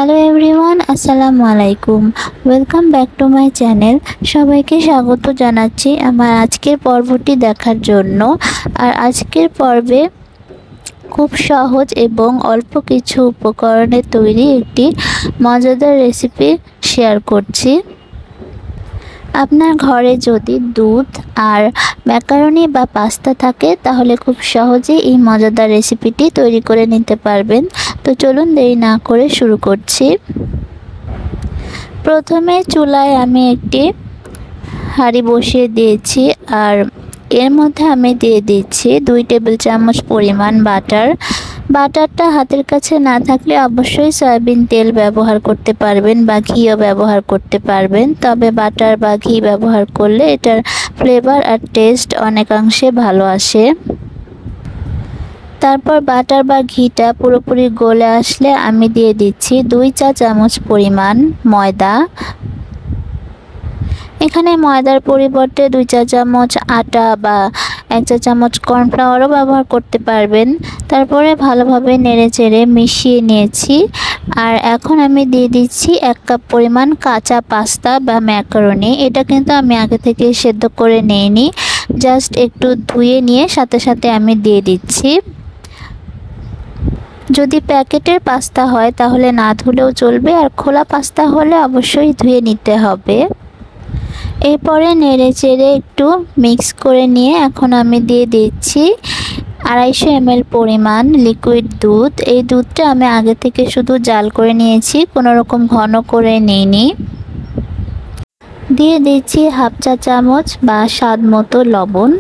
Hello everyone, আসসালামু আলাইকুম। Welcome back to my channel. সবাইকে স্বাগত জানাচ্ছি আমার আজকের পর্বটি দেখার জন্য। আর আজকের পর্বে খুব সহজ এবং অল্প কিছু উপকরণে তৈরি একটি মজাদার রেসিপি শেয়ার করছি। আপনার ঘরে যদি দুধ আর ম্যাকারনি বা পাস্তা থাকে তাহলে খুব সহজেই এই মজাদার রেসিপিটি তৈরি করে নিতে পারবেন। তো চলুন দেরি না করে শুরু করছি। প্রথমে চুলায় আমি একটি হাঁড়ি বসিয়ে দিয়েছি আর এর মধ্যে আমি দিয়ে দিচ্ছি 2 টেবিল চামচ পরিমাণ বাটার। বাটারটা হাতের কাছে না থাকলে অবশ্যই সয়াবিন তেল ব্যবহার করতে পারবেন বা ঘিও ব্যবহার করতে পারবেন, তবে বাটার বা ঘি ব্যবহার করলে এটার ফ্লেভার আর টেস্ট অনেকাংশে ভালো আসে। তারপর বাটার বা ঘিটা পুরোপুরি গলে আসলে আমি দিয়ে দিচ্ছি 2 চা চামচ পরিমাণ ময়দা। এখানে ময়দার পরিবর্তে 2 চা চামচ আটা বা 1 চা চামচ কর্নফ্লাওয়ারও ব্যবহার করতে পারবেন। তারপরে ভালোভাবে নেড়েচেড়ে মিশিয়ে নিয়েছি। আর এখন আমি দিয়ে দিচ্ছি 1 কাপ পরিমাণ কাঁচা পাস্তা বা ম্যাকারনি। এটা কিন্তু আমি আগে থেকে সেদ্ধ করে নিইনি, জাস্ট একটু ধুয়ে নিয়ে সাথে সাথে আমি দিয়ে দিচ্ছি। যদি প্যাকেটের পাস্তা হয় তাহলে না ধুলেও চলবে, আর খোলা পাস্তা হলে অবশ্যই ধুয়ে নিতে হবে। এরপরে নেড়েচেড়ে একটু মিক্স করে নিয়ে এখন আমি দিয়ে দিচ্ছি 250 ml পরিমাণ লিকুইড দুধ। এই দুধটা আমি আগে থেকে শুধু জাল করে নিয়েছি, কোনো রকম ঘন করে নিইনি। দিয়ে দিচ্ছি 1/2 চা চামচ বা স্বাদ মতো লবণ।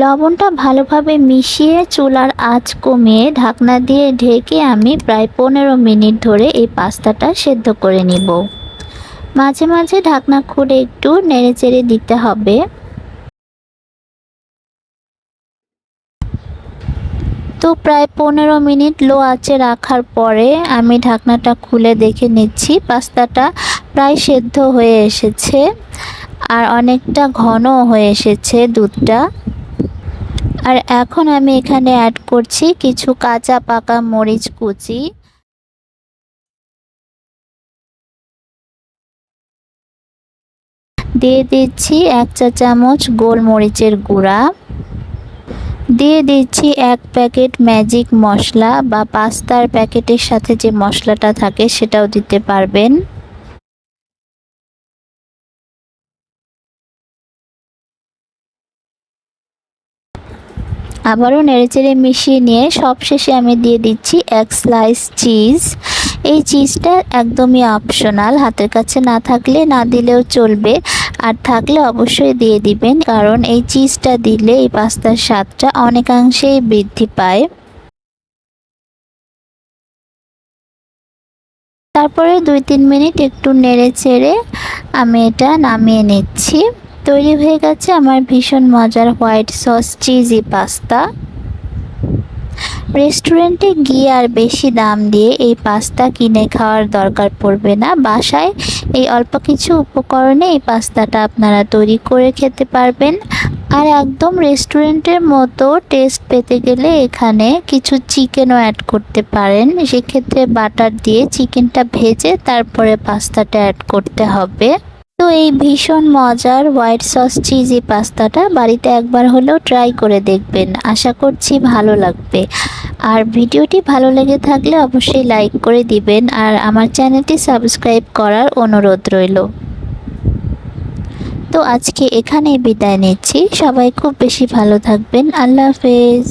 লবণটা ভালোভাবে মিশিয়ে চুলার আঁচ কমিয়ে ঢাকনা দিয়ে ঢেকে আমি প্রায় 15 মিনিট ধরে এই পাস্তাটা সেদ্ধ করে নিব। মাঝে মাঝে ঢাকনা খুলে একটু নেড়েচেড়ে দিতে হবে। তো প্রায় 15 মিনিট লো আঁচে রাখার পরে আমি ঢাকনাটা খুলে দেখে নিচ্ছি পাস্তাটা প্রায় সেদ্ধ হয়ে এসেছে আর অনেকটা ঘন হয়ে এসেছে দুধটা। আর এখন আমি এখানে অ্যাড করছি কিছু কাঁচা পাকা মরিচ কুচি। দিয়ে দিচ্ছি 1 চা চামচ গোলমরিচের গুঁড়া। দিয়ে দিচ্ছি 1 প্যাকেট ম্যাজিক মশলা বা পাস্তার প্যাকেটের সাথে যে মশলাটা থাকে সেটাও দিতে পারবেন। আবারও নেড়েচেড়ে মিশিয়ে নিয়ে সবশেষে আমি দিয়ে দিচ্ছি 1 স্লাইস চিজ। এই চিজটা একদমই অপশনাল, হাতের কাছে না থাকলে না দিলেও চলবে, আর থাকলে অবশ্যই দিয়ে দিবেন, কারণ এই চিজটা দিলে এই পাস্তার স্বাদটা অনেকাংশেই বৃদ্ধি পায়। তারপরে 2-3 মিনিট একটু নেড়েচেড়ে আমি এটা নামিয়ে নিচ্ছি। তৈরি হয়ে গেছে আমার ভীষণ মজার হোয়াইট সস চিজি পাস্তা। রেস্টুরেন্টে গিয়ে আর বেশি দাম দিয়ে এই পাস্তা কিনে খাওয়ার দরকার পড়বে না। বাসায় এই অল্প কিছু উপকরণে এই পাস্তাটা আপনারা তৈরি করে খেতে পারবেন। আর একদম রেস্টুরেন্টের মতো টেস্ট পেতে গেলে এখানে কিছু চিকেনও অ্যাড করতে পারেন। সেক্ষেত্রে বাটার দিয়ে চিকেনটা ভেজে তারপরে পাস্তাটা অ্যাড করতে হবে। তো এই ভীষণ মজার হোয়াইট সস চিজি পাস্তাটা বাড়িতে একবার হলেও ট্রাই করে দেখবেন, আশা করছি ভালো লাগবে। আর ভিডিওটি ভালো লেগে থাকলে অবশ্যই লাইক করে দিবেন আর আমার চ্যানেলটি সাবস্ক্রাইব করার অনুরোধ রইল। তো আজকে এখানেই বিদায় নিচ্ছি। সবাই খুব বেশি ভালো থাকবেন। আল্লাহ হাফেজ।